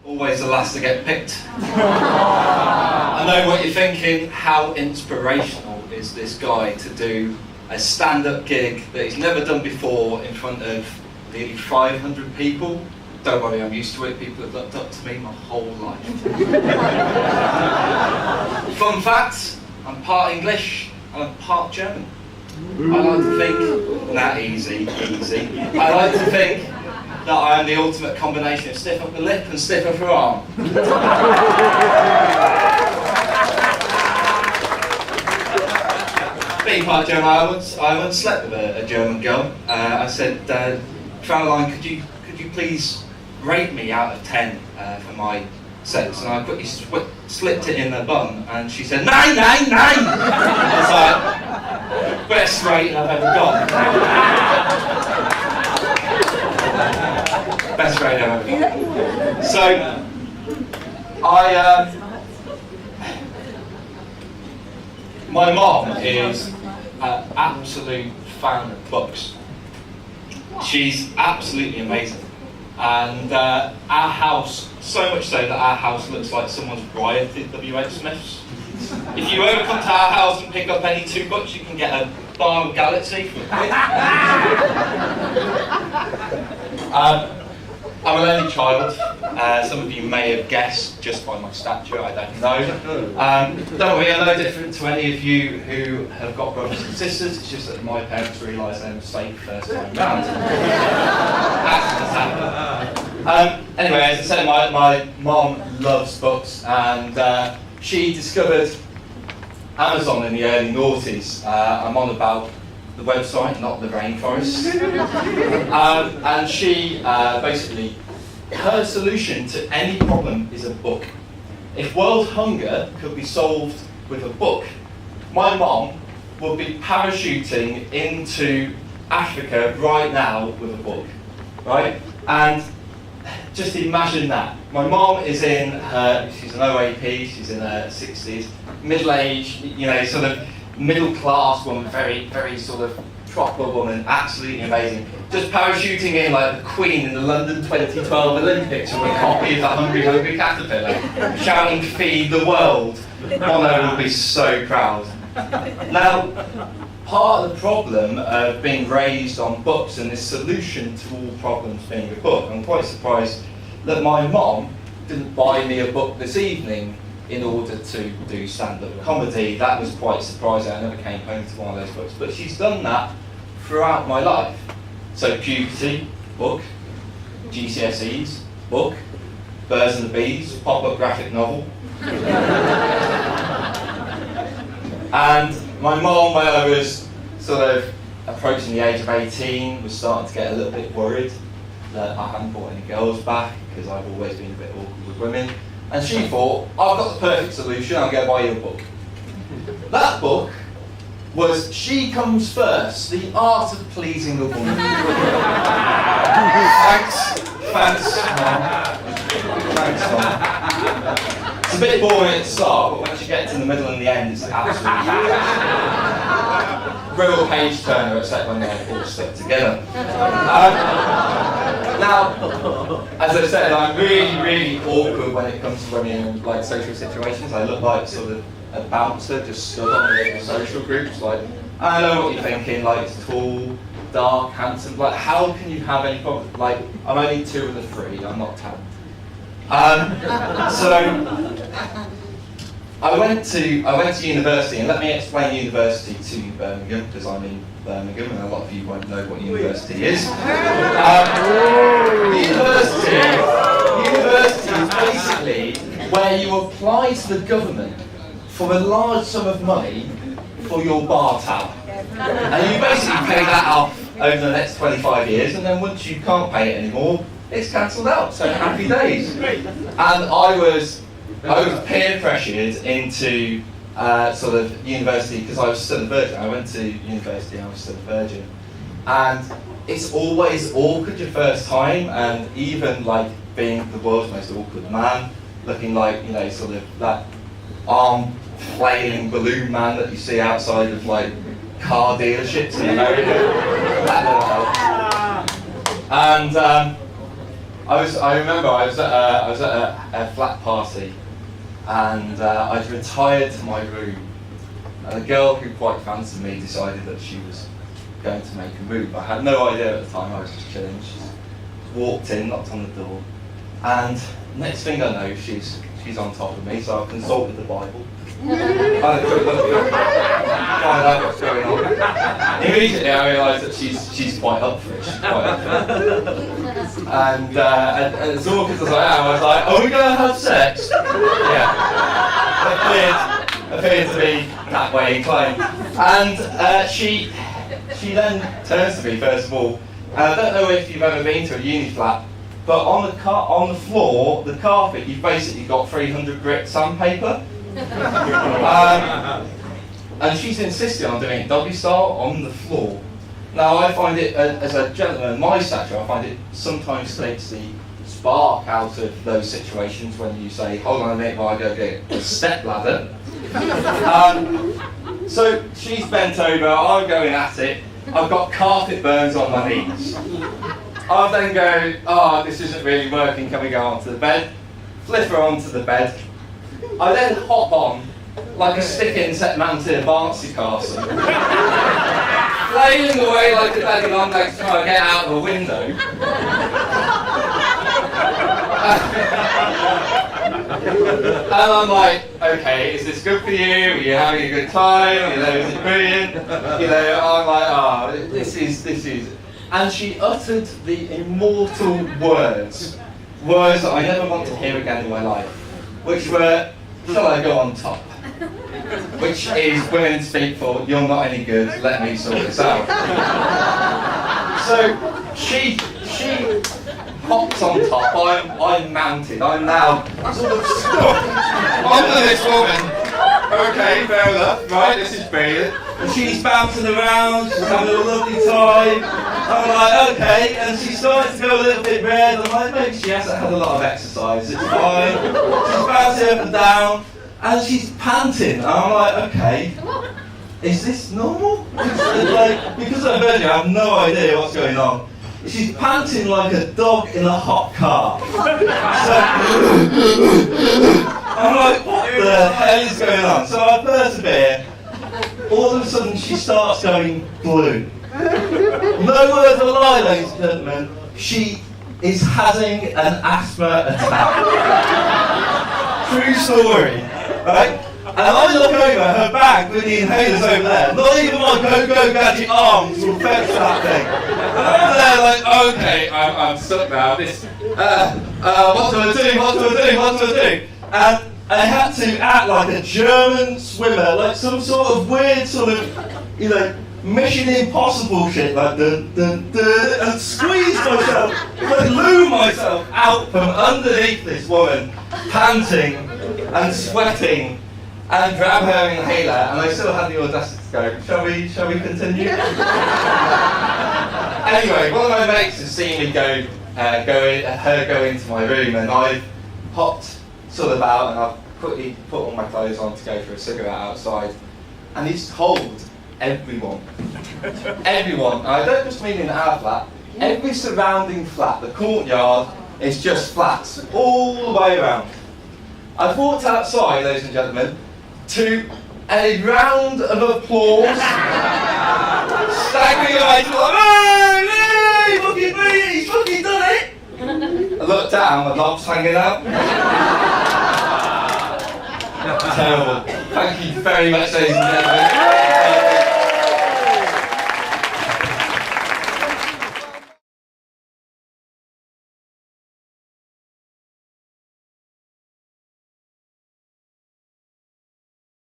always the last to get picked. I know what you're thinking, how inspirational is this guy to do a stand-up gig that he's never done before in front of nearly 500 people. Don't worry, I'm used to it, people have looked up to me my whole life. Fun fact, I'm part English and I'm part German. I like to think, nah, easy. I like to think that I am the ultimate combination of stiff upper lip and stiff upper arm. Being part German, I once slept with a German girl. I said, Fraulein, could you please rate me out of 10 for my sex? And I quickly slipped it in her bum, and she said, 9! It's like, best rating I've ever got. Best rating I've ever got. So, my mom is an absolute fan of books. She's absolutely amazing. And our house, so much so that our house looks like someone's rioted W.H. Smith's. If you ever come to our house and pick up any 2 books, you can get a bar of Galaxy for a quid. I'm an only child. Some of you may have guessed just by my stature, I don't know. Don't worry, I'm no different to any of you who have got brothers and sisters. It's just that my parents realised they were safe first time round. Accidents happen. Anyway, as I said, my mom loves books, and she discovered Amazon in the early noughties. I'm on about the website, not the rainforest. And she basically, her solution to any problem is a book. If world hunger could be solved with a book, my mom would be parachuting into Africa right now with a book, right? And just imagine that. My mom is in her, she's an OAP, she's in her 60s, middle-aged, you know, sort of middle-class woman, very, very sort of proper woman, absolutely amazing. Just parachuting in like the Queen in the London 2012 Olympics with a copy of the Hungry Hungry Caterpillar, shouting "Feed the World." Bono will be so proud. Now, part of the problem of being raised on books and this solution to all problems being a book, I'm quite surprised that my mom didn't buy me a book this evening in order to do stand-up comedy. That was quite surprising. I never came home to one of those books, but she's done that throughout my life. So puberty, book, GCSEs, book, Birds and the Bees, pop-up graphic novel. And my mom, when I was sort of approaching the age of 18, was starting to get a little bit worried that I hadn't brought any girls back, because I've always been a bit awkward with women. And she thought, I've got the perfect solution, I'll go buy you a book. That book was She Comes First, The Art of Pleasing a Woman. Thanks, Mom. It's a bit boring at the start, but once you get to the middle and the end, it's absolutely real page turner, except when they're all stuck together. Now, as I said, I'm really, really awkward when it comes to women in like social situations. I look like sort of a bouncer just stood on the local social groups. Like, I know what you're thinking. Like, it's tall, dark, handsome. Like, how can you have any problem? Like, I'm only 2 of the 3. I'm not 10. So I went to university, and let me explain university to Birmingham, because I'm in Birmingham, and a lot of you won't know what university is. University is basically where you apply to the government for a large sum of money for your bar tab. And you basically pay that off over the next 25 years, and then once you can't pay it anymore, it's cancelled out, so happy days. And I was peer pressured into sort of university, because I was still a virgin. I went to university and I was still a virgin. And it's always awkward your first time, and even like being the world's most awkward man, looking like, you know, sort of that arm flailing balloon man that you see outside of like car dealerships in America. That never helped. And I remember I was at a flat party, and I'd retired to my room, and a girl who quite fancied me decided that she was going to make a move. I had no idea at the time. I was just chilling. She walked in, knocked on the door, and next thing I know, she's on top of me. So I consulted the Bible. I had a quick look, find out what's going on. Immediately I realised that she's quite up for it. She's quite up for it. And as awkward as I am, I was like, "Are we going to have sex?" Yeah. It appeared to be that way inclined. And she then turns to me first of all. And I don't know if you've ever been to a uni flat, but on the floor, the carpet, you've basically got 300 grit sandpaper. And she's insisting on doing it doggy style on the floor. Now I find it, as a gentleman my stature, I find it sometimes takes the spark out of those situations when you say, "Hold on a minute while I go get a step ladder." So she's bent over, I'm going at it, I've got carpet burns on my knees. I then go, "Oh, this isn't really working, can we go onto the bed?" Flip her onto the bed. I then hop on, like a stick insect mounted in a bouncy castle, flailing away like a bag of long legs trying to get out of a window. And I'm like, "Okay, is this good for you? Are you having a good time? You know, is it brilliant?" You know, I'm like, "Oh, this is." And she uttered the immortal words that I never want to hear again in my life, which were, "Shall I go on top?" Which is women speak for, "You're not any good, let me sort this out." So she hops on top, I'm mounted, I'm now sort of stuck under this woman. Okay, fair enough, right, this is brilliant. And she's bouncing around, she's having a lovely time. I'm like, okay, and she starts to go a little bit red. I'm like, maybe she hasn't had a lot of exercise, it's fine. She's bouncing up and down, and she's panting. And I'm like, okay, is this normal? Like, because I've heard you, I have no idea what's going on. She's panting like a dog in a hot car. So, I'm like, what the hell is going on? So I persevere. All of a sudden she starts going blue. No word of a lie, ladies and gentlemen. She is having an asthma attack. True story, right? And I look over her bag with the inhalers over there. Not even my go-go gadget arms will fetch that thing. And I'm there like, okay, I'm stuck now. What do I do? And I had to act like a German swimmer, like some sort of weird sort of, you know, Mission Impossible shit, like dun dun dun, and squeeze myself, like loo myself out from underneath this woman, panting and sweating, and grab her inhaler, and I still had the audacity to go, shall we continue? Anyway, one of my mates has seen me go into my room, and I've hopped sort of out, and I've quickly put all my clothes on to go for a cigarette outside, and he's told everyone, and I don't just mean in our flat, every surrounding flat, the courtyard is just flats, all the way around. I've walked outside, ladies and gentlemen, to a round of applause, staggering away to like, hey, fucking me, he's fucking done it! I looked down, my knob's hanging out. Terrible. Thank you very much, ladies and gentlemen.